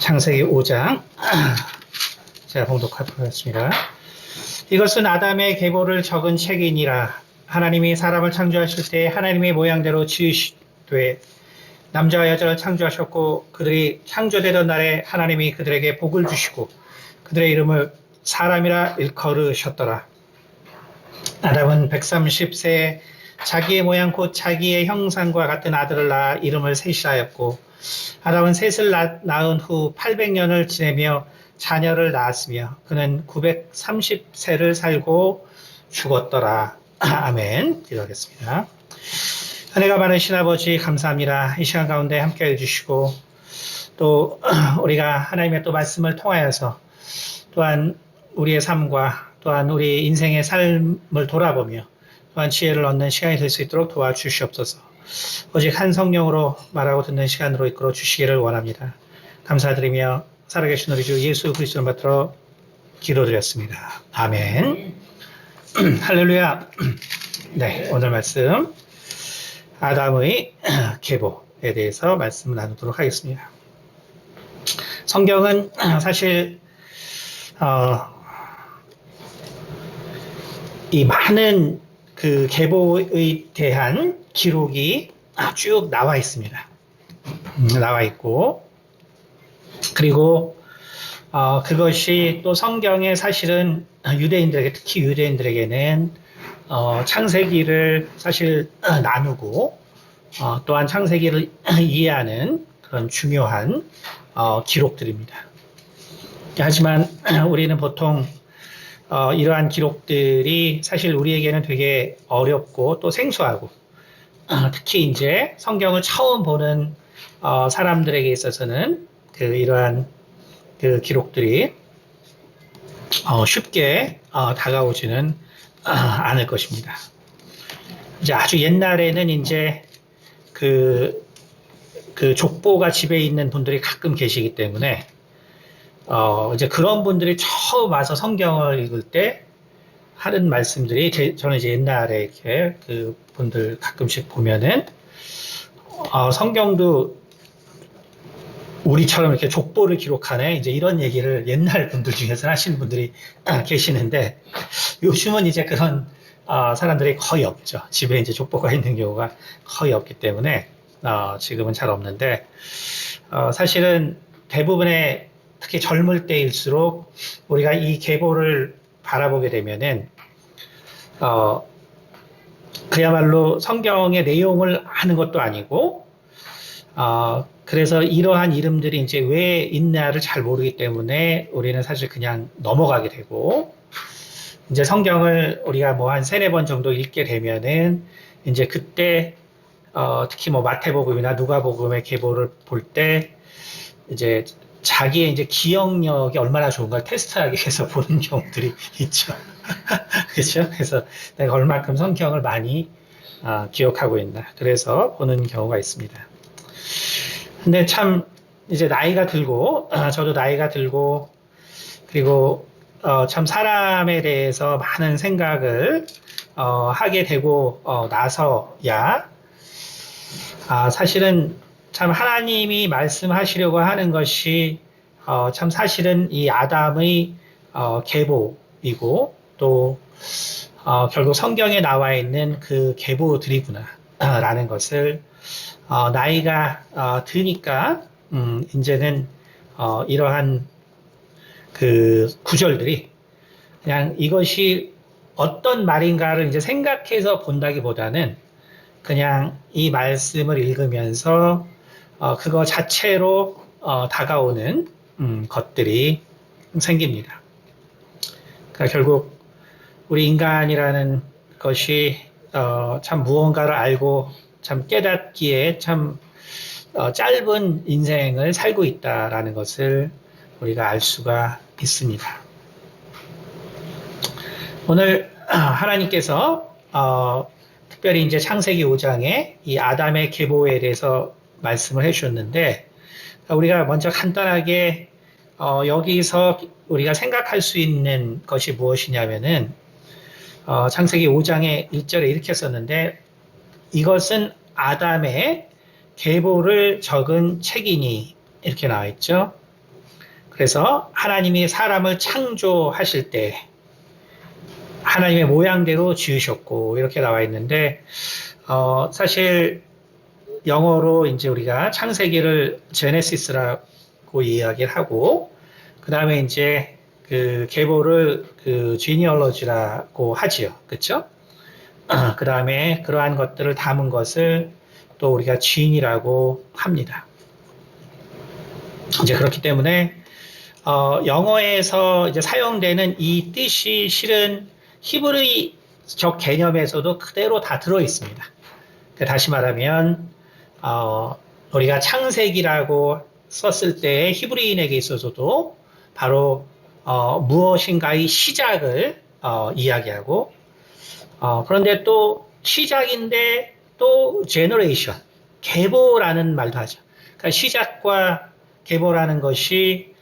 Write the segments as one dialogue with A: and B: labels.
A: 창세기 5장 제가 봉독하도록 하겠습니다. 이것은 아담의 계보를 적은 책이니라. 하나님이 사람을 창조하실 때 하나님의 모양대로 지으시되 남자와 여자를 창조하셨고 그들이 창조되던 날에 하나님이 그들에게 복을 주시고 그들의 이름을 사람이라 일컬으셨더라. 아담은 130세에 자기의 모양 곧 자기의 형상과 같은 아들을 낳아 이름을 셋이라 하였고 아담은 셋을 낳은 후 800년을 지내며 자녀를 낳았으며 그는 930세를 살고 죽었더라. 아멘. 기도하겠습니다. 은혜가 많으신 아버지 감사합니다. 이 시간 가운데 함께 해주시고 또 우리가 하나님의 또 말씀을 통하여서 또한 우리의 삶과 또한 우리 인생의 삶을 돌아보며 또한 지혜를 얻는 시간이 될 수 있도록 도와주시옵소서. 오직 한 성령으로 말하고 듣는 시간으로 이끌어 주시기를 원합니다. 감사드리며 살아계신 우리 주 예수 그리스도를 받들어 기도드렸습니다. 아멘. 할렐루야. 네, 오늘 말씀 아담의 계보에 대해서 말씀을 나누도록 하겠습니다. 성경은 사실 이 많은 그 계보에 대한 기록이 쭉 나와 있습니다. 나와 있고 그리고 그것이 또 성경에 사실은 유대인들에게 특히 유대인들에게는 창세기를 사실 나누고 또한 창세기를 이해하는 그런 중요한 기록들입니다. 하지만 우리는 보통 이러한 기록들이 사실 우리에게는 되게 어렵고 또 생소하고 특히 이제 성경을 처음 보는 사람들에게 있어서는 이러한 그 기록들이 쉽게 다가오지는 않을 것입니다. 이제 아주 옛날에는 이제 그 족보가 집에 있는 분들이 가끔 계시기 때문에 이제 그런 분들이 처음 와서 성경을 읽을 때 하는 말씀들이 저는 이제 옛날에 이렇게 그 분들 가끔씩 보면은 성경도 우리처럼 이렇게 족보를 기록하네 이제 이런 얘기를 옛날 분들 중에서 하시는 분들이 계시는데 요즘은 이제 그런 사람들이 거의 없죠. 집에 이제 족보가 있는 경우가 거의 없기 때문에 지금은 잘 없는데 사실은 대부분의 특히 젊을 때일수록 우리가 이 계보를 바라보게 되면은 그야말로 성경의 내용을 아는 것도 아니고 그래서 이러한 이름들이 이제 왜 있나를 잘 모르기 때문에 우리는 사실 그냥 넘어가게 되고 이제 성경을 우리가 뭐 한 세네 번 정도 읽게 되면은 이제 그때 특히 뭐 마태복음이나 누가복음의 계보를 볼 때 이제 자기의 이제 기억력이 얼마나 좋은가 테스트하기 위해서 보는 경우들이 있죠. 그렇죠? 그래서 내가 얼마큼 성경을 많이 기억하고 있나. 그래서 보는 경우가 있습니다. 근데 참 이제 나이가 들고 저도 나이가 들고 그리고 참 사람에 대해서 많은 생각을 하게 되고 나서야 사실은 참 하나님이 말씀하시려고 하는 것이 참 사실은 이 아담의 계보이고 또 결국 성경에 나와 있는 그 계보들이구나 라는 것을 나이가 드니까 이제는 이러한 그 구절들이 그냥 이것이 어떤 말인가를 이제 생각해서 본다기보다는 그냥 이 말씀을 읽으면서 그거 자체로 다가오는 것들이 생깁니다. 그러니까 결국 우리 인간이라는 것이 참 무언가를 알고 참 깨닫기에 참 짧은 인생을 살고 있다라는 것을 우리가 알 수가 있습니다. 오늘 하나님께서 특별히 이제 창세기 5장에 이 아담의 계보에 대해서 말씀을 해주셨는데 우리가 먼저 간단하게 여기서 우리가 생각할 수 있는 것이 무엇이냐면은 창세기 5장의 1절에 이렇게 썼는데 이것은 아담의 계보를 적은 책이니 이렇게 나와 있죠. 그래서 하나님이 사람을 창조하실 때 하나님의 모양대로 지으셨고 이렇게 나와 있는데 사실 영어로 이제 우리가 창세기를 제네시스라고 이야기를 하고 그 다음에 이제 그 계보를 그 지니얼러지라고 하지요, 그렇죠? 그 다음에 그러한 것들을 담은 것을 또 우리가 진이라고 합니다. 이제 그렇기 때문에 영어에서 이제 사용되는 이 뜻이 실은 히브리적 개념에서도 그대로 다 들어 있습니다. 다시 말하면 우리가 창세기라고 썼을 때 히브리인에게 있어서도 바로 무엇인가의 시작을 이야기하고 그런데 또 시작인데 또 제너레이션, 계보라는 말도 하죠. 그러니까 시작과 계보라는 것이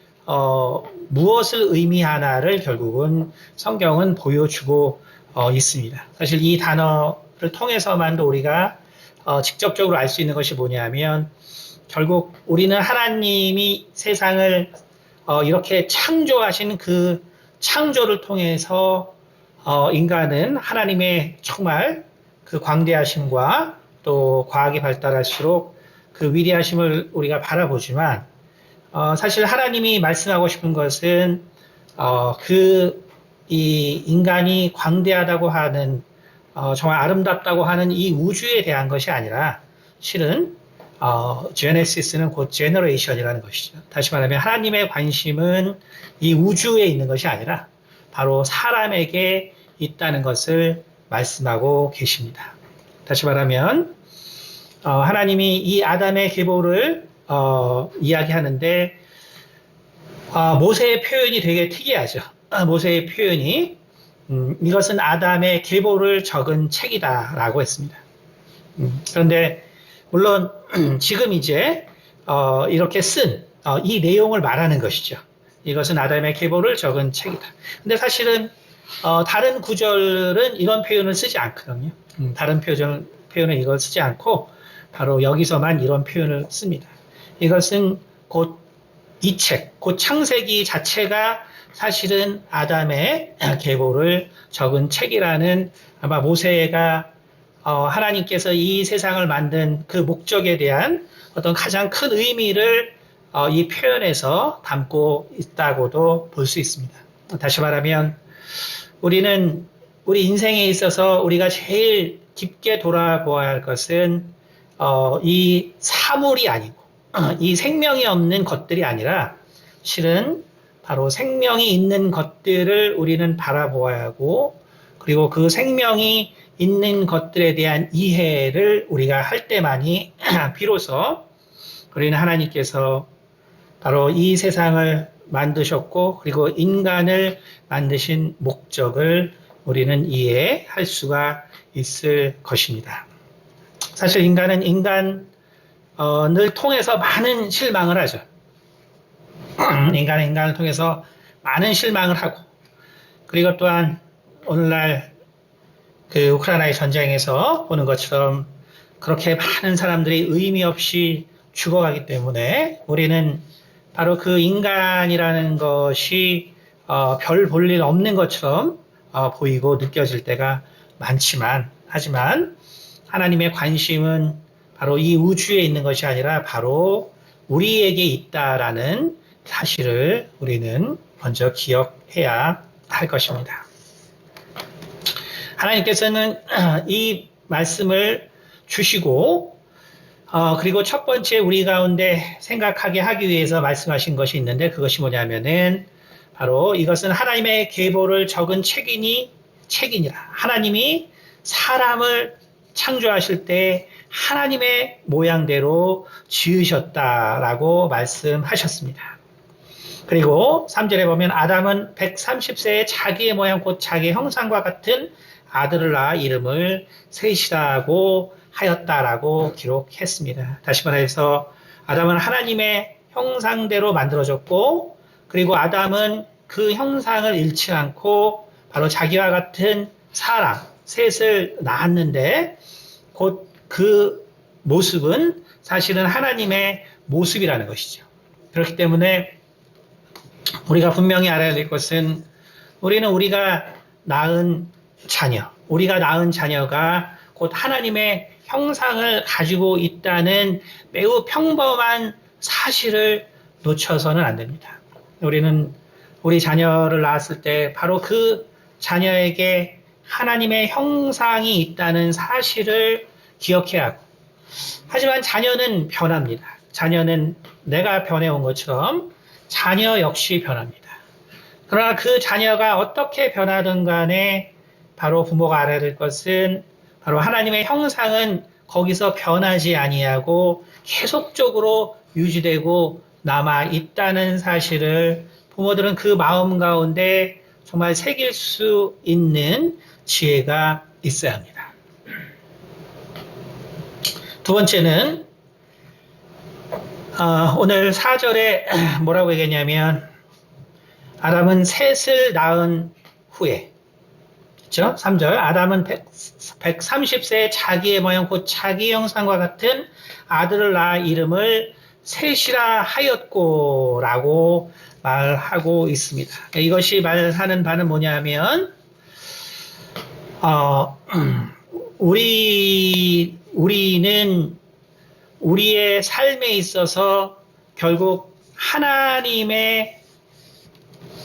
A: 무엇을 의미하나를 결국은 성경은 보여주고 있습니다. 사실 이 단어를 통해서만도 우리가 직접적으로 알 수 있는 것이 뭐냐면 결국 우리는 하나님이 세상을 이렇게 창조하신 그 창조를 통해서 인간은 하나님의 정말 그 광대하심과 또 과학이 발달할수록 그 위대하심을 우리가 바라보지만 사실 하나님이 말씀하고 싶은 것은 이 인간이 광대하다고 하는 정말 아름답다고 하는 이 우주에 대한 것이 아니라 실은 제네시스는 곧 제너레이션이라는 것이죠. 다시 말하면 하나님의 관심은 이 우주에 있는 것이 아니라 바로 사람에게 있다는 것을 말씀하고 계십니다. 다시 말하면 하나님이 이 아담의 계보를 이야기하는데 모세의 표현이 되게 특이하죠. 모세의 표현이 이것은 아담의 계보를 적은 책이다라고 했습니다. 그런데 물론 지금 이제 이렇게 쓴 이 내용을 말하는 것이죠. 이것은 아담의 계보를 적은 책이다. 근데 사실은 다른 구절은 이런 표현을 쓰지 않거든요. 다른 표현은 이걸 쓰지 않고 바로 여기서만 이런 표현을 씁니다. 이것은 곧 이 책, 곧 창세기 자체가 사실은 아담의 계보를 적은 책이라는 아마 모세가 하나님께서 이 세상을 만든 그 목적에 대한 어떤 가장 큰 의미를 이 표현에서 담고 있다고도 볼 수 있습니다. 다시 말하면 우리는 우리 인생에 있어서 우리가 제일 깊게 돌아보아야 할 것은 이 사물이 아니고 이 생명이 없는 것들이 아니라 실은 바로 생명이 있는 것들을 우리는 바라보아야 하고 그리고 그 생명이 있는 것들에 대한 이해를 우리가 할 때만이 비로소 우리는 하나님께서 바로 이 세상을 만드셨고 그리고 인간을 만드신 목적을 우리는 이해할 수가 있을 것입니다. 사실 인간은 인간을 통해서 많은 실망을 하죠. 인간은 인간을 통해서 많은 실망을 하고 그리고 또한 오늘날 그 우크라이나의 전쟁에서 보는 것처럼 그렇게 많은 사람들이 의미 없이 죽어가기 때문에 우리는 바로 그 인간이라는 것이 별 볼 일 없는 것처럼 보이고 느껴질 때가 많지만 하지만 하나님의 관심은 바로 이 우주에 있는 것이 아니라 바로 우리에게 있다라는 사실을 우리는 먼저 기억해야 할 것입니다. 하나님께서는 이 말씀을 주시고 그리고 첫 번째 우리 가운데 생각하게 하기 위해서 말씀하신 것이 있는데 그것이 뭐냐면은 바로 이것은 하나님의 계보를 적은 책이니라. 하나님이 사람을 창조하실 때 하나님의 모양대로 지으셨다라고 말씀하셨습니다. 그리고 3절에 보면 아담은 130세에 자기의 모양 곧 자기의 형상과 같은 아들을 낳아 이름을 셋이라고 하였다라고 기록했습니다. 다시 말해서 아담은 하나님의 형상대로 만들어졌고 그리고 아담은 그 형상을 잃지 않고 바로 자기와 같은 사람, 셋을 낳았는데 곧 그 모습은 사실은 하나님의 모습이라는 것이죠. 그렇기 때문에 우리가 분명히 알아야 될 것은 우리는 우리가 낳은 우리가 낳은 자녀가 곧 하나님의 형상을 가지고 있다는 매우 평범한 사실을 놓쳐서는 안 됩니다. 우리는 우리 자녀를 낳았을 때 바로 그 자녀에게 하나님의 형상이 있다는 사실을 기억해야 하고, 하지만 자녀는 변합니다. 자녀는 내가 변해온 것처럼 자녀 역시 변합니다. 그러나 그 자녀가 어떻게 변하든 간에 바로 부모가 알아야 될 것은 바로 하나님의 형상은 거기서 변하지 아니하고 계속적으로 유지되고 남아 있다는 사실을 부모들은 그 마음 가운데 정말 새길 수 있는 지혜가 있어야 합니다. 두 번째는 오늘 4절에 뭐라고 얘기했냐면 아담은 셋을 낳은 후에, 그렇죠? 3절 아담은 130세에 자기의 모형 곧 자기 형상과 같은 아들을 낳아 이름을 셋이라 하였고 라고 말하고 있습니다. 이것이 말하는 바는 뭐냐면 우리는 우리의 삶에 있어서 결국 하나님의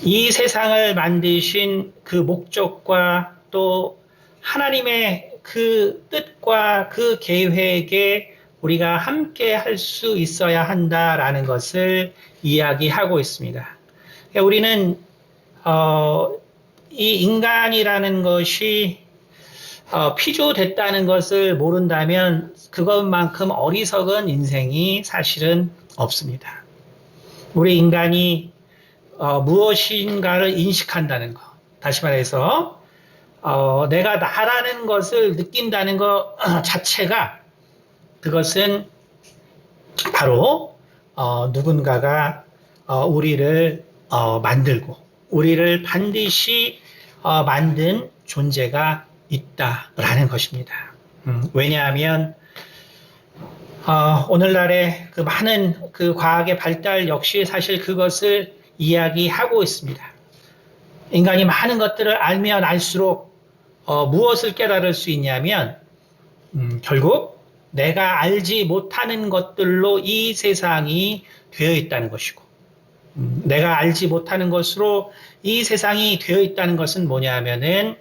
A: 이 세상을 만드신 그 목적과 또 하나님의 그 뜻과 그 계획에 우리가 함께 할 수 있어야 한다라는 것을 이야기하고 있습니다. 우리는 이 인간이라는 것이 피조됐다는 것을 모른다면 그것만큼 어리석은 인생이 사실은 없습니다. 우리 인간이 무엇인가를 인식한다는 것, 다시 말해서 내가 나라는 것을 느낀다는 것 자체가 그것은 바로 누군가가 우리를 만들고 우리를 반드시 만든 존재가 있다라는 것입니다. 왜냐하면 오늘날의 그 많은 그 과학의 발달 역시 사실 그것을 이야기하고 있습니다. 인간이 많은 것들을 알면 알수록 무엇을 깨달을 수 있냐면 결국 내가 알지 못하는 것들로 이 세상이 되어 있다는 것이고, 내가 알지 못하는 것으로 이 세상이 되어 있다는 것은 뭐냐면은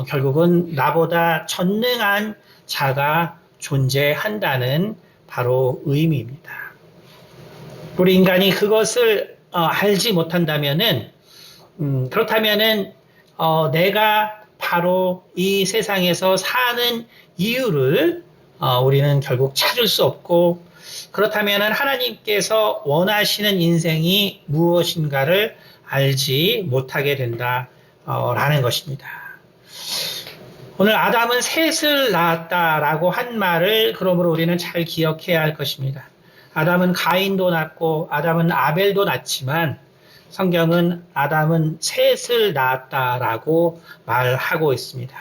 A: 결국은 나보다 전능한 자가 존재한다는 바로 의미입니다. 우리 인간이 그것을 알지 못한다면은 그렇다면은 내가 바로 이 세상에서 사는 이유를 우리는 결국 찾을 수 없고, 그렇다면은 하나님께서 원하시는 인생이 무엇인가를 알지 못하게 된다라는 것입니다. 오늘 아담은 셋을 낳았다라고 한 말을 그러므로 우리는 잘 기억해야 할 것입니다. 아담은 가인도 낳고 아담은 아벨도 낳지만 성경은 아담은 셋을 낳았다라고 말하고 있습니다.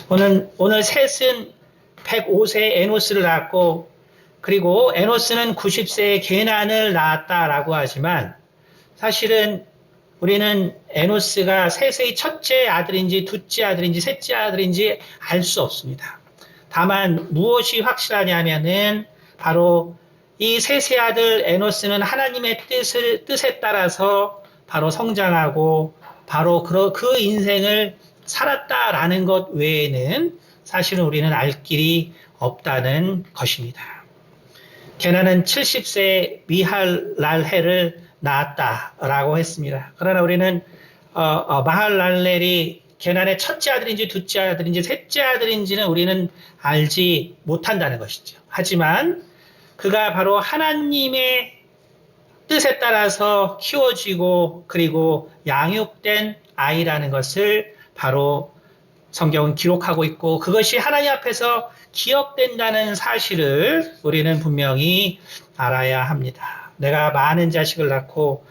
A: 오늘 셋은 105세에 에노스를 낳았고, 그리고 에노스는 90세에 게난을 낳았다라고 하지만 사실은 우리는 에노스가 셋의 첫째 아들인지 둘째 아들인지 셋째 아들인지 알 수 없습니다. 다만 무엇이 확실하냐면은 바로 이 셋의 아들 에노스는 하나님의 뜻에 따라서 바로 성장하고 바로 그 인생을 살았다라는 것 외에는 사실은 우리는 알 길이 없다는 것입니다. 게난은 70세에 미할랄헬을 낳았다라고 했습니다. 그러나 우리는 마할랄렐이 게난의 첫째 아들인지 둘째 아들인지 셋째 아들인지는 우리는 알지 못한다는 것이죠. 하지만 그가 바로 하나님의 뜻에 따라서 키워지고 그리고 양육된 아이라는 것을 바로 성경은 기록하고 있고, 그것이 하나님 앞에서 기억된다는 사실을 우리는 분명히 알아야 합니다. 내가 많은 자식을 낳고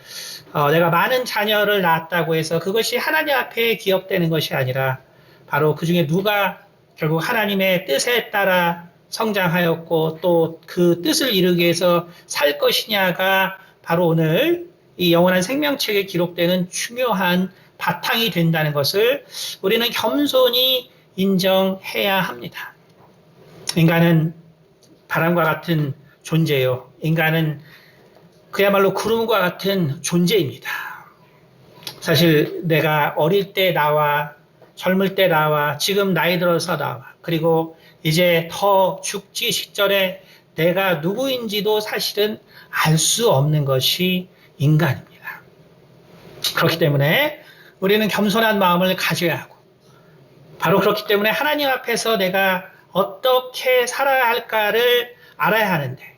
A: 내가 많은 자녀를 낳았다고 해서 그것이 하나님 앞에 기억되는 것이 아니라 바로 그 중에 누가 결국 하나님의 뜻에 따라 성장하였고 또 그 뜻을 이루기 위해서 살 것이냐가 바로 오늘 이 영원한 생명책에 기록되는 중요한 바탕이 된다는 것을 우리는 겸손히 인정해야 합니다. 인간은 바람과 같은 존재요. 인간은 그야말로 구름과 같은 존재입니다. 사실 내가 어릴 때 나와, 젊을 때 나와, 지금 나이 들어서 나와, 그리고 이제 더 죽지 직전에 내가 누구인지도 사실은 알 수 없는 것이 인간입니다. 그렇기 때문에 우리는 겸손한 마음을 가져야 하고, 바로 그렇기 때문에 하나님 앞에서 내가 어떻게 살아야 할까를 알아야 하는데,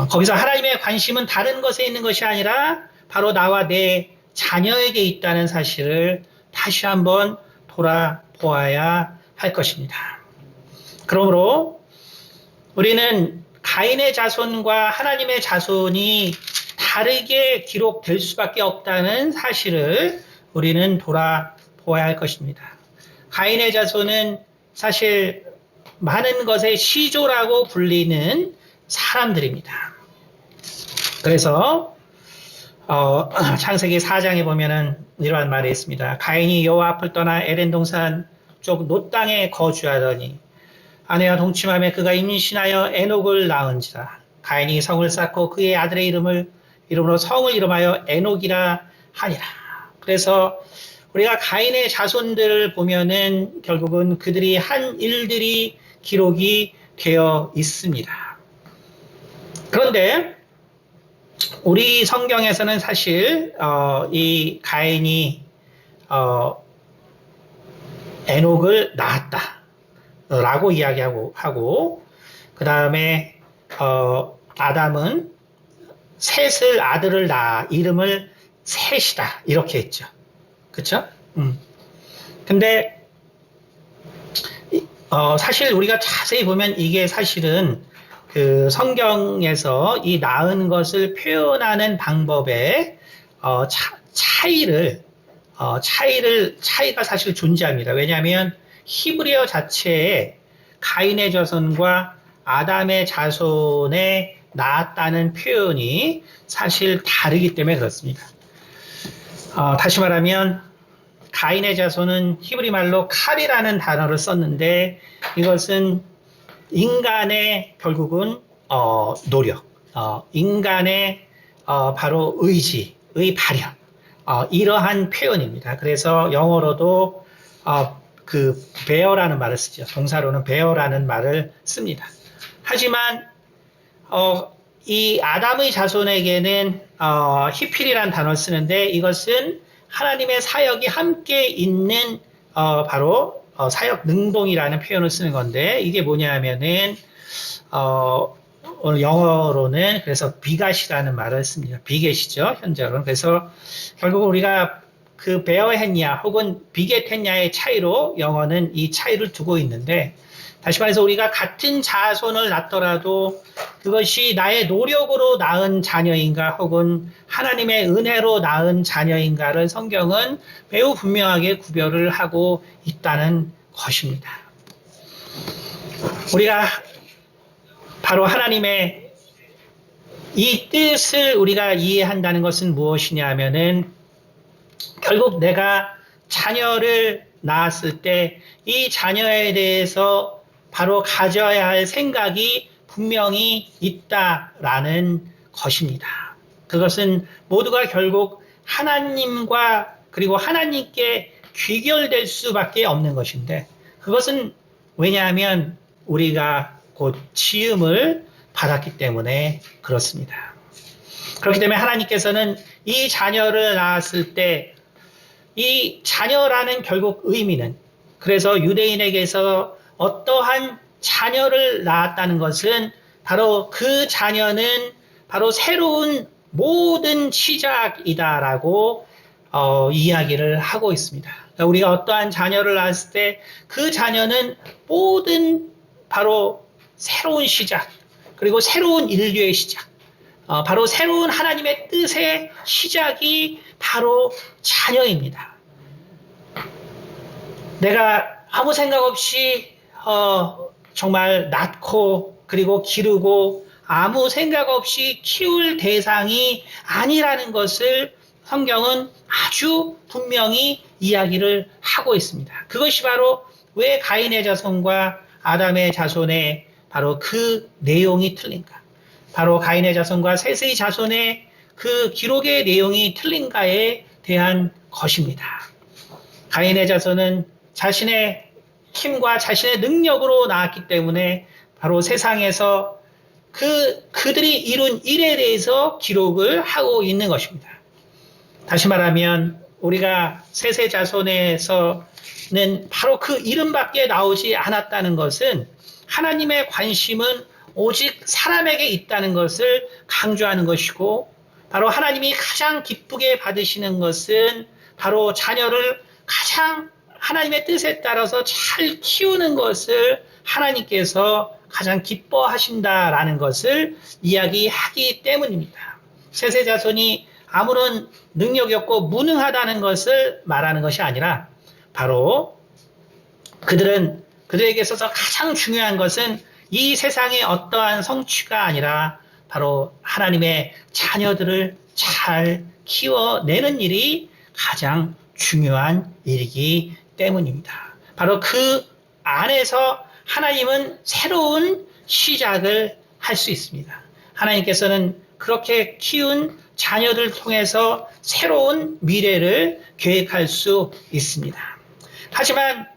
A: 거기서 하나님의 관심은 다른 것에 있는 것이 아니라 바로 나와 내 자녀에게 있다는 사실을 다시 한번 돌아보아야 할 것입니다. 그러므로 우리는 가인의 자손과 하나님의 자손이 다르게 기록될 수밖에 없다는 사실을 우리는 돌아보아야 할 것입니다. 가인의 자손은 사실 많은 것의 시조라고 불리는 사람들입니다. 그래서 창세기 4장에 보면은 이러한 말이 있습니다. 가인이 여호와 앞을 떠나 에덴 동산 쪽 놋 땅에 거주하더니 아내와 동침하며 그가 임신하여 에녹을 낳은지라. 가인이 성을 쌓고 그의 아들의 이름으로 성을 이름하여 에녹이라 하니라. 그래서 우리가 가인의 자손들을 보면은 결국은 그들이 한 일들이 기록이 되어 있습니다. 그런데 우리 성경에서는 사실 이 가인이 에녹을 낳았다라고 이야기하고 그 다음에 아담은 셋을 아들을 낳아 이름을 셋이다 이렇게 했죠. 그렇죠? 근데 사실 우리가 자세히 보면 이게 사실은 그 성경에서 이 낳은 것을 표현하는 방법에 차이가 사실 존재합니다. 왜냐하면 히브리어 자체에 가인의 자손과 아담의 자손에 낳았다는 표현이 사실 다르기 때문에 그렇습니다. 다시 말하면 가인의 자손은 히브리 말로 칼이라는 단어를 썼는데 이것은 인간의 결국은 노력, 인간의 바로 의지의 발현, 이러한 표현입니다. 그래서 영어로도 그 bear라는 말을 쓰죠. 동사로는 bear라는 말을 씁니다. 하지만 이 아담의 자손에게는 히필이라는 단어를 쓰는데 이것은 하나님의 사역이 함께 있는 바로 사역 능동이라는 표현을 쓰는 건데 이게 뭐냐면은 영어로는 그래서 비갓이라는 말을 씁니다. 비겟이죠 현재로는. 그래서 결국 우리가 그 베어했냐 혹은 비겟했냐의 차이로 영어는 이 차이를 두고 있는데 다시 말해서 우리가 같은 자손을 낳더라도 그것이 나의 노력으로 낳은 자녀인가 혹은 하나님의 은혜로 낳은 자녀인가를 성경은 매우 분명하게 구별을 하고 있다는 것입니다. 우리가 바로 하나님의 이 뜻을 우리가 이해한다는 것은 무엇이냐 하면은 결국 내가 자녀를 낳았을 때 이 자녀에 대해서 바로 가져야 할 생각이 분명히 있다라는 것입니다. 그것은 모두가 결국 하나님과 그리고 하나님께 귀결될 수밖에 없는 것인데 그것은 왜냐하면 우리가 곧 지음을 받았기 때문에 그렇습니다. 그렇기 때문에 하나님께서는 이 자녀를 낳았을 때 이 자녀라는 결국 의미는 그래서 유대인에게서 어떠한 자녀를 낳았다는 것은 바로 그 자녀는 바로 새로운 모든 시작이다라고 이야기를 하고 있습니다. 그러니까 우리가 어떠한 자녀를 낳았을 때 그 자녀는 모든 바로 새로운 시작 그리고 새로운 인류의 시작 바로 새로운 하나님의 뜻의 시작이 바로 자녀입니다. 내가 아무 생각 없이 정말 낳고 그리고 기르고 아무 생각 없이 키울 대상이 아니라는 것을 성경은 아주 분명히 이야기를 하고 있습니다. 그것이 바로 왜 가인의 자손과 아담의 자손의 바로 그 내용이 틀린가? 바로 가인의 자손과 셋의 자손의 그 기록의 내용이 틀린가에 대한 것입니다. 가인의 자손은 자신의 힘과 자신의 능력으로 나왔기 때문에 바로 세상에서 그들이 이룬 일에 대해서 기록을 하고 있는 것입니다. 다시 말하면 우리가 셋의 자손에서는 바로 그 이름밖에 나오지 않았다는 것은 하나님의 관심은 오직 사람에게 있다는 것을 강조하는 것이고, 바로 하나님이 가장 기쁘게 받으시는 것은 바로 자녀를 가장 하나님의 뜻에 따라서 잘 키우는 것을 하나님께서 가장 기뻐하신다라는 것을 이야기하기 때문입니다. 셋의 자손이 아무런 능력이 없고 무능하다는 것을 말하는 것이 아니라 바로 그들에게 있어서 가장 중요한 것은 이 세상의 어떠한 성취가 아니라 바로 하나님의 자녀들을 잘 키워내는 일이 가장 중요한 일이기 때문입니다. 바로 그 안에서 하나님은 새로운 시작을 할 수 있습니다. 하나님께서는 그렇게 키운 자녀들 통해서 새로운 미래를 계획할 수 있습니다. 하지만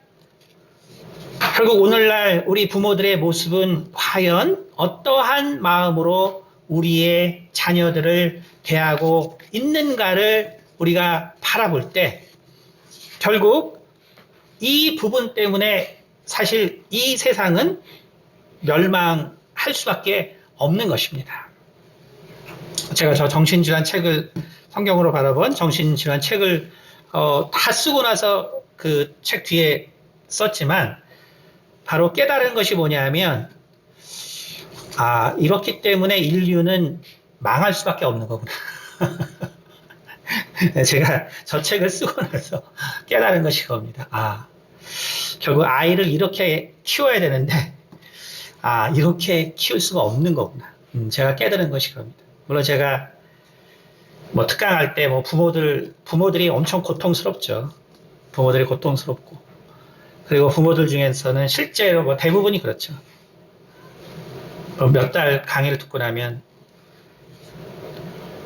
A: 결국 오늘날 우리 부모들의 모습은 과연 어떠한 마음으로 우리의 자녀들을 대하고 있는가를 우리가 바라볼 때 결국 이 부분 때문에 사실 이 세상은 멸망할 수밖에 없는 것입니다. 제가 저 정신질환 책을 성경으로 바라본 정신질환 책을 다 쓰고 나서 그 책 뒤에 썼지만 바로 깨달은 것이 뭐냐면 이렇기 때문에 인류는 망할 수밖에 없는 거구나. 제가 저 책을 쓰고 나서 깨달은 것이 그겁니다. 결국 아이를 이렇게 키워야 되는데 이렇게 키울 수가 없는 거구나. 제가 깨달은 것이 그겁니다. 물론 제가 특강할 때 부모들이 엄청 고통스럽죠. 부모들이 고통스럽고, 그리고 부모들 중에서는 실제로 대부분이 그렇죠. 몇 달 강의를 듣고 나면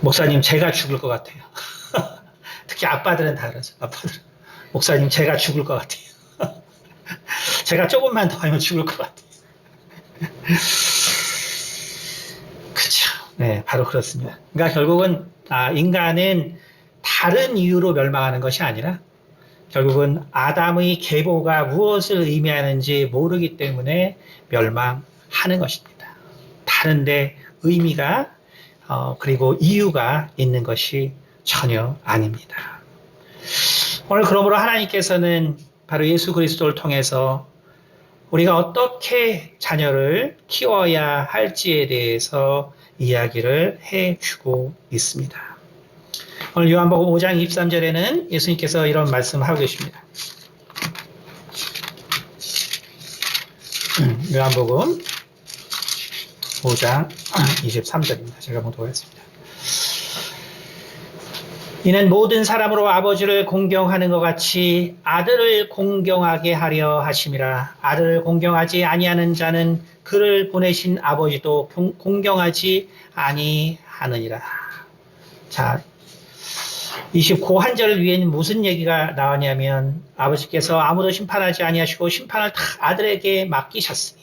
A: 목사님 제가 죽을 것 같아요. 특히 아빠들은 다 그러죠. 아빠들은 목사님 제가 죽을 것 같아요. 제가 조금만 더 하면 죽을 것 같아요. 그렇죠. 네, 바로 그렇습니다. 그러니까 결국은 인간은 다른 이유로 멸망하는 것이 아니라 결국은 아담의 계보가 무엇을 의미하는지 모르기 때문에 멸망하는 것입니다. 다른데 의미가 그리고 이유가 있는 것이 전혀 아닙니다. 오늘 그러므로 하나님께서는 바로 예수 그리스도를 통해서 우리가 어떻게 자녀를 키워야 할지에 대해서 이야기를 해주고 있습니다. 오늘 요한복음 5장 23절에는 예수님께서 이런 말씀하고 계십니다. 요한복음 5장 23절입니다. 제가 보도하겠습니다. 이는 모든 사람으로 아버지를 공경하는 것 같이 아들을 공경하게 하려 하심이라. 아들을 공경하지 아니하는 자는 그를 보내신 아버지도 공경하지 아니하느니라. 자, 29 한 절 위에는 무슨 얘기가 나오냐면 아버지께서 아무도 심판하지 아니하시고 심판을 다 아들에게 맡기셨으니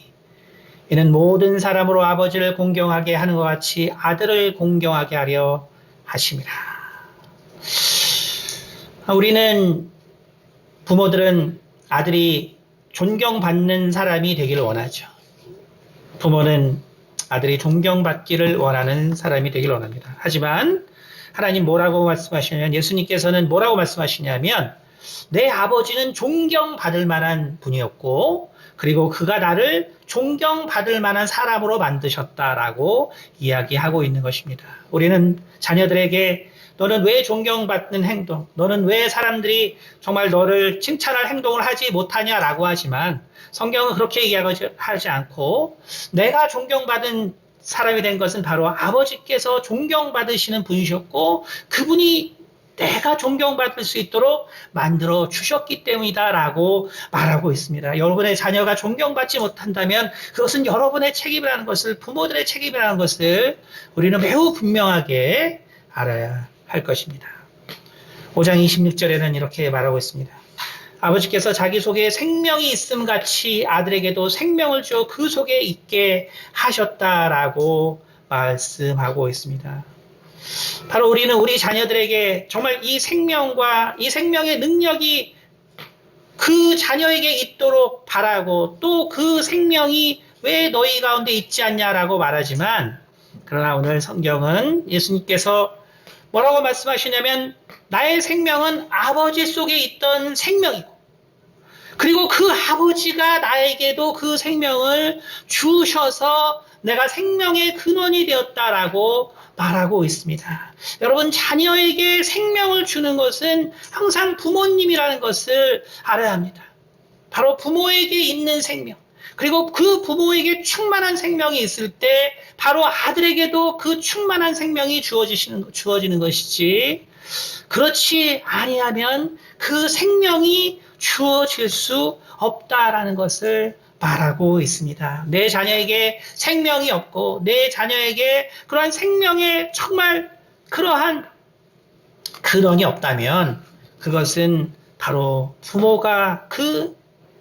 A: 이는 모든 사람으로 아버지를 공경하게 하는 것 같이 아들을 공경하게 하려 하심이라. 우리는 부모들은 아들이 존경받는 사람이 되기를 원하죠. 부모는 아들이 존경받기를 원하는 사람이 되기를 원합니다. 하지만 하나님 뭐라고 말씀하시냐면, 예수님께서는 뭐라고 말씀하시냐면 내 아버지는 존경받을 만한 분이었고 그리고 그가 나를 존경받을 만한 사람으로 만드셨다라고 이야기하고 있는 것입니다. 우리는 자녀들에게 너는 왜 존경받는 행동, 너는 왜 사람들이 정말 너를 칭찬할 행동을 하지 못하냐라고 하지만 성경은 그렇게 이야기하지 않고 내가 존경받은 사람이 된 것은 바로 아버지께서 존경받으시는 분이셨고 그분이 내가 존경받을 수 있도록 만들어 주셨기 때문이다라고 말하고 있습니다. 여러분의 자녀가 존경받지 못한다면 그것은 여러분의 책임이라는 것을, 부모들의 책임이라는 것을 우리는 매우 분명하게 알아야 할 것입니다. 5장 26절에는 이렇게 말하고 있습니다. 아버지께서 자기 속에 생명이 있음 같이 아들에게도 생명을 주어 그 속에 있게 하셨다라고 말씀하고 있습니다. 바로 우리는 우리 자녀들에게 정말 이 생명과 이 생명의 능력이 그 자녀에게 있도록 바라고 또 그 생명이 왜 너희 가운데 있지 않냐라고 말하지만 그러나 오늘 성경은 예수님께서 뭐라고 말씀하시냐면 나의 생명은 아버지 속에 있던 생명이고 그리고 그 아버지가 나에게도 그 생명을 주셔서 내가 생명의 근원이 되었다라고 말하고 있습니다. 여러분 자녀에게 생명을 주는 것은 항상 부모님이라는 것을 알아야 합니다. 바로 부모에게 있는 생명 그리고 그 부모에게 충만한 생명이 있을 때 바로 아들에게도 그 충만한 생명이 주어지는 것이지 그렇지 아니하면 그 생명이 주어질 수 없다라는 것을 말하고 있습니다. 내 자녀에게 생명이 없고 내 자녀에게 그러한 생명의 정말 그러한 근원이 없다면 그것은 바로 부모가 그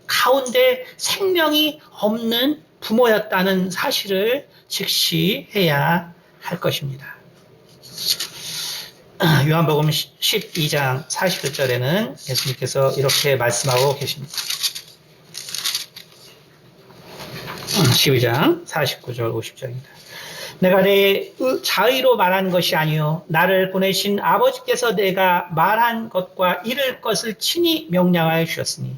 A: 가운데 생명이 없는 부모였다는 사실을 직시해야 할 것입니다. 요한복음 12장 41절에는 예수님께서 이렇게 말씀하고 계십니다. 12장 49절 50절입니다. 내가 내 자의로 말한 것이 아니요 나를 보내신 아버지께서 내가 말한 것과 이를 것을 친히 명령하여 주셨으니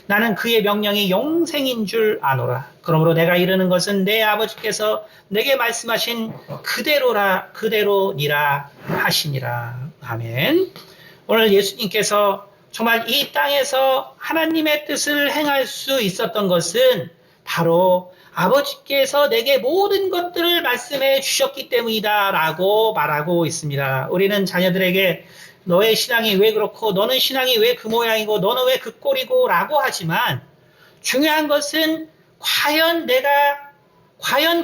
A: 나는 그의 명령이 영생인 줄 아노라. 그러므로 내가 이르는 것은 내 아버지께서 내게 말씀하신 그대로니라 하시니라. 아멘. 오늘 예수님께서 정말 이 땅에서 하나님의 뜻을 행할 수 있었던 것은 바로 아버지께서 내게 모든 것들을 말씀해 주셨기 때문이다 라고 말하고 있습니다. 우리는 자녀들에게 너의 신앙이 왜 그렇고 너는 신앙이 왜 그 모양이고 너는 왜 그 꼴이고 라고 하지만 중요한 것은 과연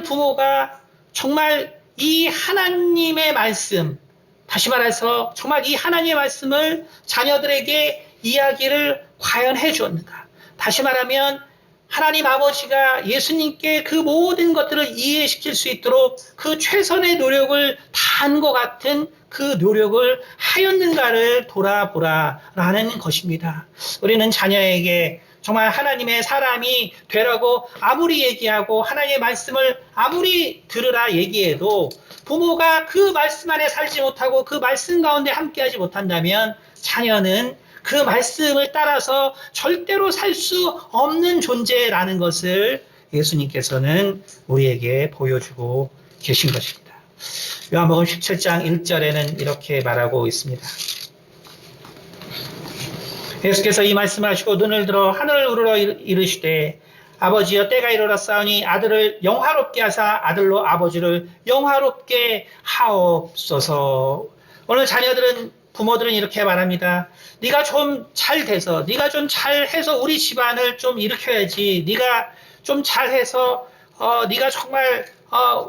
A: 부모가 정말 이 하나님의 말씀 다시 말해서 정말 이 하나님의 말씀을 자녀들에게 이야기를 과연 해주었는가. 다시 말하면 하나님 아버지가 예수님께 그 모든 것들을 이해시킬 수 있도록 그 최선의 노력을 다한 것 같은 그 노력을 하였는가를 돌아보라라는 것입니다. 우리는 자녀에게 정말 하나님의 사람이 되라고 아무리 얘기하고 하나님의 말씀을 아무리 들으라 얘기해도 부모가 그 말씀 안에 살지 못하고 그 말씀 가운데 함께하지 못한다면 자녀는 그 말씀을 따라서 절대로 살 수 없는 존재라는 것을 예수님께서는 우리에게 보여주고 계신 것입니다. 요한복음 17장 1절에는 이렇게 말하고 있습니다. 예수께서 이 말씀을 하시고 눈을 들어 하늘을 우러러 이르시되 아버지여 때가 이르렀사오니 아들을 영화롭게 하사 아들로 아버지를 영화롭게 하옵소서. 오늘 부모들은 이렇게 말합니다. 네가 좀 잘 돼서, 네가 좀 잘해서 우리 집안을 좀 일으켜야지. 네가 좀 잘해서, 네가 정말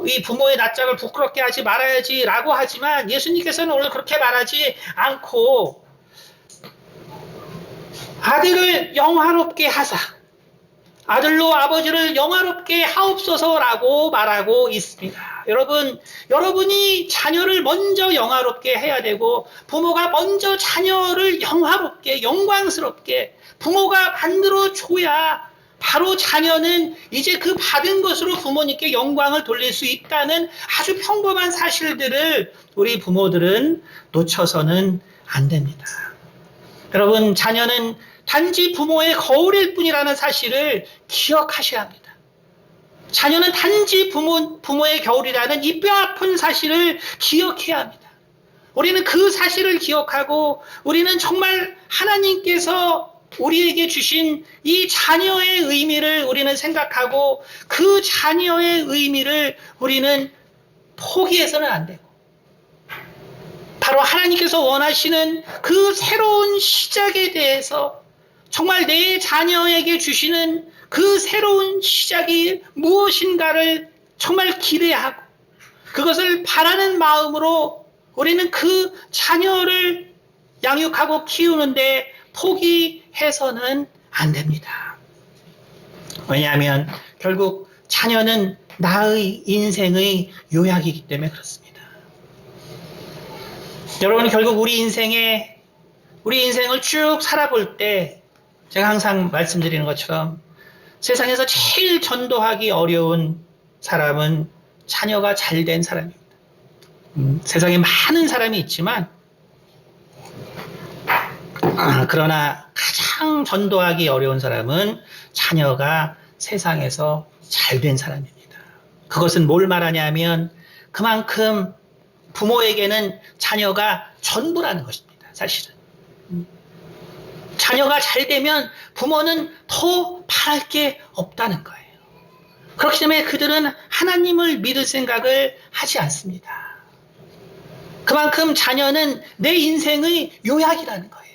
A: 이 부모의 낯짝을 부끄럽게 하지 말아야지라고 하지만 예수님께서는 오늘 그렇게 말하지 않고 아들을 영화롭게 하사 아들로 아버지를 영화롭게 하옵소서라고 말하고 있습니다. 여러분이 자녀를 먼저 영화롭게 해야 되고 부모가 먼저 자녀를 영화롭게 영광스럽게 부모가 만들어 줘야 바로 자녀는 이제 그 받은 것으로 부모님께 영광을 돌릴 수 있다는 아주 평범한 사실들을 우리 부모들은 놓쳐서는 안 됩니다. 여러분, 자녀는 단지 부모의 거울일 뿐이라는 사실을 기억하셔야 합니다. 자녀는 단지 부모의 거울이라는 이 뼈 아픈 사실을 기억해야 합니다. 우리는 그 사실을 기억하고 우리는 정말 하나님께서 우리에게 주신 이 자녀의 의미를 우리는 생각하고 그 자녀의 의미를 우리는 포기해서는 안 되고 바로 하나님께서 원하시는 그 새로운 시작에 대해서 정말 내 자녀에게 주시는 그 새로운 시작이 무엇인가를 정말 기대하고 그것을 바라는 마음으로 우리는 그 자녀를 양육하고 키우는데 포기해서는 안 됩니다. 왜냐하면 결국 자녀는 나의 인생의 요약이기 때문에 그렇습니다. 여러분 결국 우리 인생을 쭉 살아볼 때 제가 항상 말씀드리는 것처럼 세상에서 제일 전도하기 어려운 사람은 자녀가 잘된 사람입니다. 세상에 많은 사람이 있지만 그러나 가장 전도하기 어려운 사람은 자녀가 세상에서 잘된 사람입니다. 그것은 뭘 말하냐면 그만큼 부모에게는 자녀가 전부라는 것입니다. 사실은. 자녀가 잘 되면 부모는 더 바랄 게 없다는 거예요. 그렇기 때문에 그들은 하나님을 믿을 생각을 하지 않습니다. 그만큼 자녀는 내 인생의 요약이라는 거예요.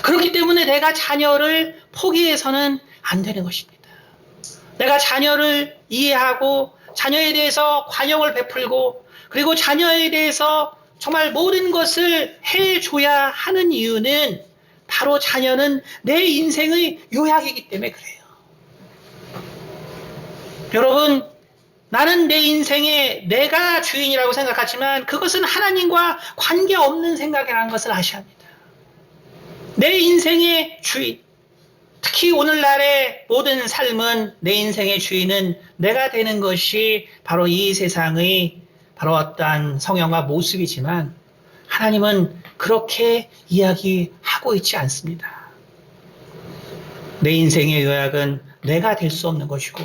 A: 그렇기 때문에 내가 자녀를 포기해서는 안 되는 것입니다. 내가 자녀를 이해하고 자녀에 대해서 관용을 베풀고 그리고 자녀에 대해서 정말 모든 것을 해줘야 하는 이유는 바로 자녀는 내 인생의 요약이기 때문에 그래요. 여러분, 나는 내 인생에 내가 주인이라고 생각하지만 그것은 하나님과 관계없는 생각이라는 것을 아셔야 합니다. 내 인생의 주인, 특히 오늘날의 모든 삶은 내 인생의 주인은 내가 되는 것이 바로 이 세상의 바로 어떠한 성향과 모습이지만 하나님은 그렇게 이야기하고 있지 않습니다. 내 인생의 요약은 내가 될 수 없는 것이고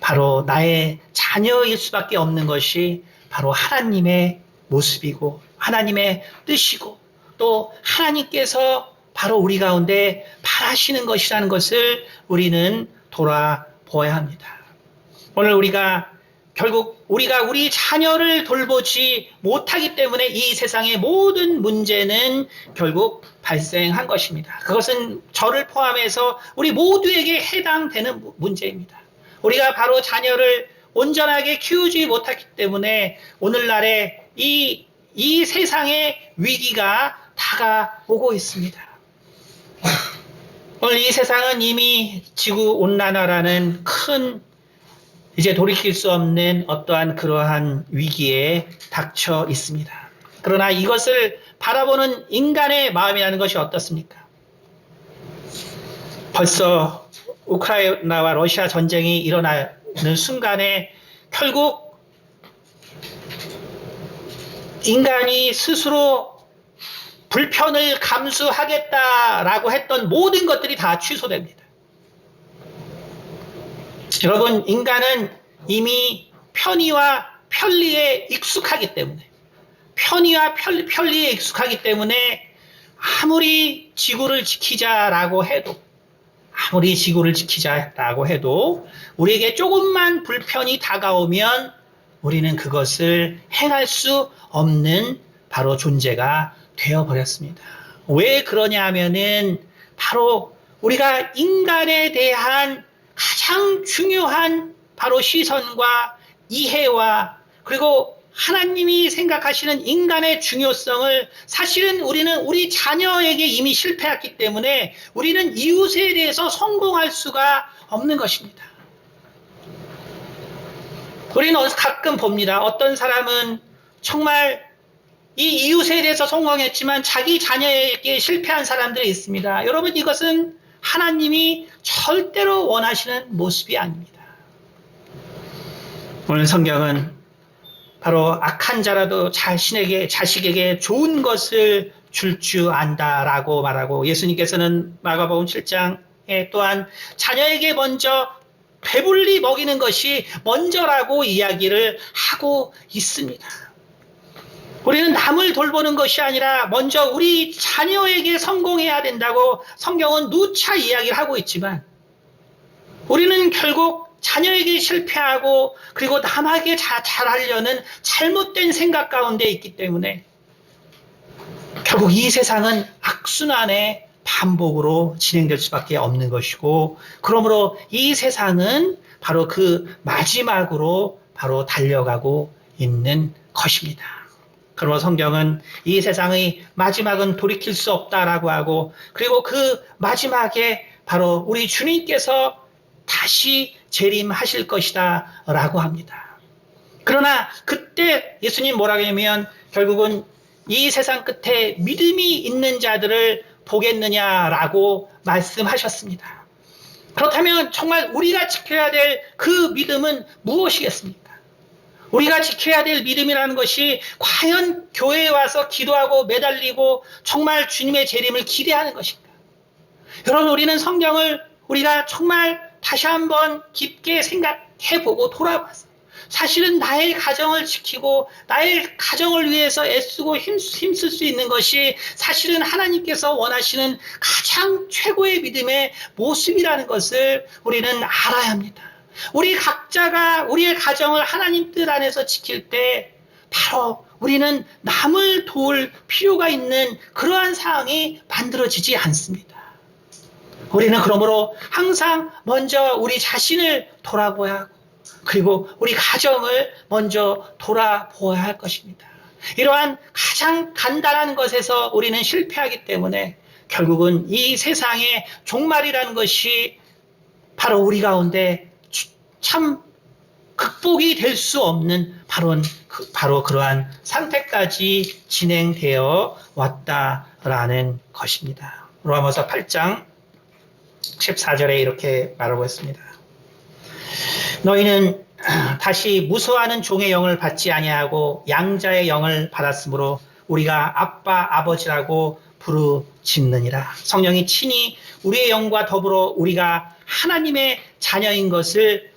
A: 바로 나의 자녀일 수밖에 없는 것이 바로 하나님의 모습이고 하나님의 뜻이고 또 하나님께서 바로 우리 가운데 바라시는 것이라는 것을 우리는 돌아보아야 합니다. 오늘 결국 우리가 우리 자녀를 돌보지 못하기 때문에 이 세상의 모든 문제는 결국 발생한 것입니다. 그것은 저를 포함해서 우리 모두에게 해당되는 문제입니다. 우리가 바로 자녀를 온전하게 키우지 못했기 때문에 오늘날의 이 세상의 위기가 다가오고 있습니다. 오늘 이 세상은 이미 지구온난화라는 큰 이제 돌이킬 수 없는 어떠한 그러한 위기에 닥쳐 있습니다. 그러나 이것을 바라보는 인간의 마음이라는 것이 어떻습니까? 벌써 우크라이나와 러시아 전쟁이 일어나는 순간에 결국 인간이 스스로 불편을 감수하겠다라고 했던 모든 것들이 다 취소됩니다. 여러분, 인간은 이미 편의와 편리에 익숙하기 때문에 아무리 지구를 지키자라고 해도 우리에게 조금만 불편이 다가오면 우리는 그것을 행할 수 없는 바로 존재가 되어버렸습니다. 왜 그러냐 하면은 바로 우리가 인간에 대한 가장 중요한 바로 시선과 이해와 그리고 하나님이 생각하시는 인간의 중요성을 사실은 우리는 우리 자녀에게 이미 실패했기 때문에 우리는 이웃에 대해서 성공할 수가 없는 것입니다. 우리는 가끔 봅니다. 어떤 사람은 정말 이 이웃에 대해서 성공했지만 자기 자녀에게 실패한 사람들이 있습니다. 여러분, 이것은 하나님이 절대로 원하시는 모습이 아닙니다. 오늘 성경은 바로 악한 자라도 자식에게 좋은 것을 줄 줄 안다라고 말하고 예수님께서는 마가복음 7장에 또한 자녀에게 먼저 배불리 먹이는 것이 먼저라고 이야기를 하고 있습니다. 우리는 남을 남을 돌보는 것이 아니라 먼저 우리 자녀에게 성공해야 된다고 성경은 누차 이야기를 하고 있지만 우리는 결국 자녀에게 실패하고 그리고 남에게 잘하려는 잘못된 생각 가운데 있기 때문에 결국 이 세상은 악순환의 반복으로 진행될 수밖에 없는 것이고, 그러므로 이 세상은 바로 그 마지막으로 바로 달려가고 있는 것입니다. 그러므로 성경은 이 세상의 마지막은 돌이킬 수 없다라고 하고, 그리고 그 마지막에 바로 우리 주님께서 다시 재림하실 것이다 라고 합니다. 그러나 그때 예수님 뭐라고 하냐면 결국은 이 세상 끝에 믿음이 있는 자들을 보겠느냐라고 말씀하셨습니다. 그렇다면 정말 우리가 지켜야 될 그 믿음은 무엇이겠습니까? 우리가 지켜야 될 믿음이라는 것이 과연 교회에 와서 기도하고 매달리고 정말 주님의 재림을 기대하는 것인가? 여러분, 우리는 성경을 우리가 정말 다시 한번 깊게 생각해보고 돌아봤어요. 사실은 나의 가정을 지키고 나의 가정을 위해서 애쓰고 힘쓸 수 있는 것이 사실은 하나님께서 원하시는 가장 최고의 믿음의 모습이라는 것을 우리는 알아야 합니다. 우리 각자가 우리의 가정을 하나님 뜻 안에서 지킬 때 바로 우리는 남을 도울 필요가 있는 그러한 상황이 만들어지지 않습니다. 우리는 그러므로 항상 먼저 우리 자신을 돌아보아야 하고 그리고 우리 가정을 먼저 돌아보아야 할 것입니다. 이러한 가장 간단한 것에서 우리는 실패하기 때문에 결국은 이 세상의 종말이라는 것이 바로 우리 가운데 참 극복이 될 수 없는 바로 그러한 상태까지 진행되어 왔다라는 것입니다. 로마서 8장 14절에 이렇게 말하고 있습니다. 너희는 다시 무수하는 종의 영을 받지 아니하고 양자의 영을 받았으므로 우리가 아빠 아버지라고 부르짖느니라. 성령이 친히 우리의 영과 더불어 우리가 하나님의 자녀인 것을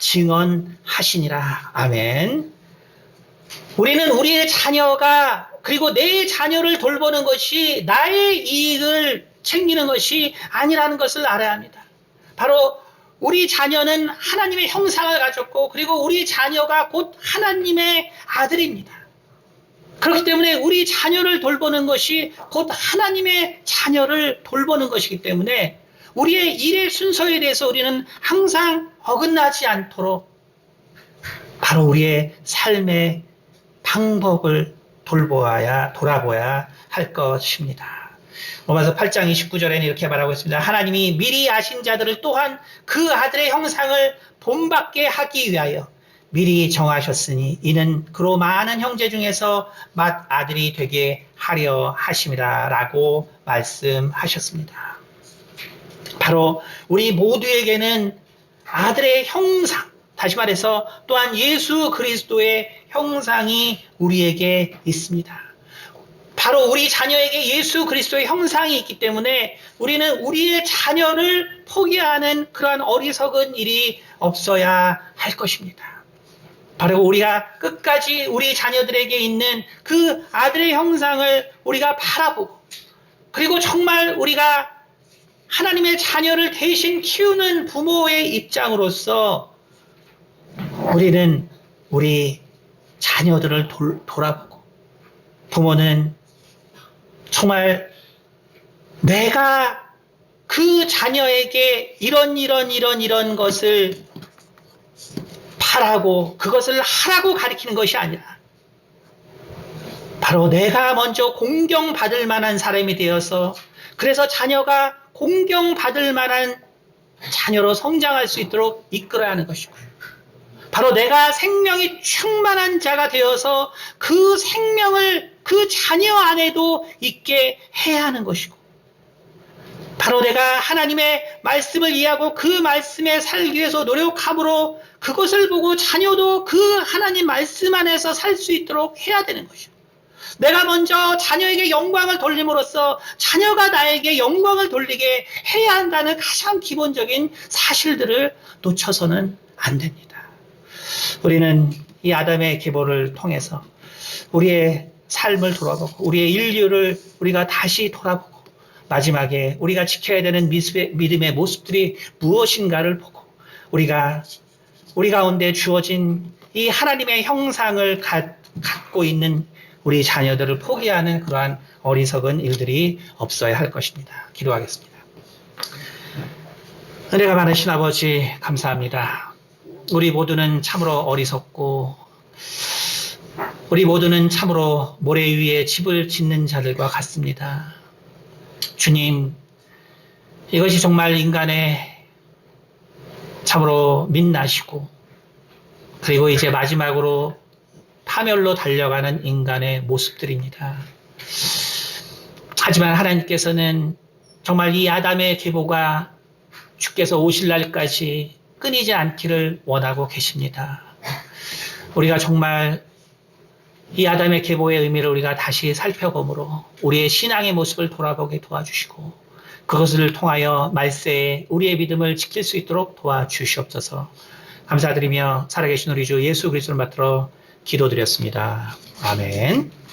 A: 증언하시니라. 아멘. 우리는 우리의 자녀가 그리고 내 자녀를 돌보는 것이 나의 이익을 챙기는 것이 아니라는 것을 알아야 합니다. 바로 우리 자녀는 하나님의 형상을 가졌고 그리고 우리 자녀가 곧 하나님의 아들입니다. 그렇기 때문에 우리 자녀를 돌보는 것이 곧 하나님의 자녀를 돌보는 것이기 때문에 우리의 일의 순서에 대해서 우리는 항상 어긋나지 않도록 바로 우리의 삶의 방법을 돌아보아야 할 것입니다. 로마서 8장 29절에는 이렇게 말하고 있습니다. 하나님이 미리 아신 자들을 또한 그 아들의 형상을 본받게 하기 위하여 미리 정하셨으니 이는 그로 많은 형제 중에서 맏아들이 되게 하려 하심이라 라고 말씀하셨습니다. 바로 우리 모두에게는 아들의 형상, 다시 말해서 또한 예수 그리스도의 형상이 우리에게 있습니다. 바로 우리 자녀에게 예수 그리스도의 형상이 있기 때문에 우리는 우리의 자녀를 포기하는 그러한 어리석은 일이 없어야 할 것입니다. 바로 우리가 끝까지 우리 자녀들에게 있는 그 아들의 형상을 우리가 바라보고 그리고 정말 우리가 하나님의 자녀를 대신 키우는 부모의 입장으로서 우리는 우리 자녀들을 돌아보고 부모는 정말 내가 그 자녀에게 이런 것을 바라고 그것을 하라고 가르치는 것이 아니라 바로 내가 먼저 공경받을 만한 사람이 되어서 그래서 자녀가 공경받을 만한 자녀로 성장할 수 있도록 이끌어야 하는 것이고 바로 내가 생명이 충만한 자가 되어서 그 생명을 그 자녀 안에도 있게 해야 하는 것이고 바로 내가 하나님의 말씀을 이해하고 그 말씀에 살기 위해서 노력함으로 그것을 보고 자녀도 그 하나님 말씀 안에서 살 수 있도록 해야 되는 것이고 내가 먼저 자녀에게 영광을 돌림으로써 자녀가 나에게 영광을 돌리게 해야 한다는 가장 기본적인 사실들을 놓쳐서는 안 됩니다. 우리는 이 아담의 계보를 통해서 우리의 삶을 돌아보고 우리의 인류를 우리가 다시 돌아보고 마지막에 우리가 지켜야 되는 믿음의 모습들이 무엇인가를 보고 우리가 우리 가운데 주어진 이 하나님의 형상을 갖고 있는 우리 자녀들을 포기하는 그러한 어리석은 일들이 없어야 할 것입니다. 기도하겠습니다. 은혜가 많으신 아버지 감사합니다. 우리 모두는 참으로 어리석고 우리 모두는 참으로 모래 위에 집을 짓는 자들과 같습니다. 주님, 이것이 정말 인간의 참으로 민낯이고 그리고 이제 마지막으로 파멸로 달려가는 인간의 모습들입니다. 하지만 하나님께서는 정말 이 아담의 계보가 주께서 오실 날까지 끊이지 않기를 원하고 계십니다. 우리가 정말 이 아담의 계보의 의미를 우리가 다시 살펴보므로 우리의 신앙의 모습을 돌아보게 도와주시고 그것을 통하여 말세에 우리의 믿음을 지킬 수 있도록 도와주시옵소서. 감사드리며 살아계신 우리 주 예수 그리스도를 받들어 기도드렸습니다. 아멘.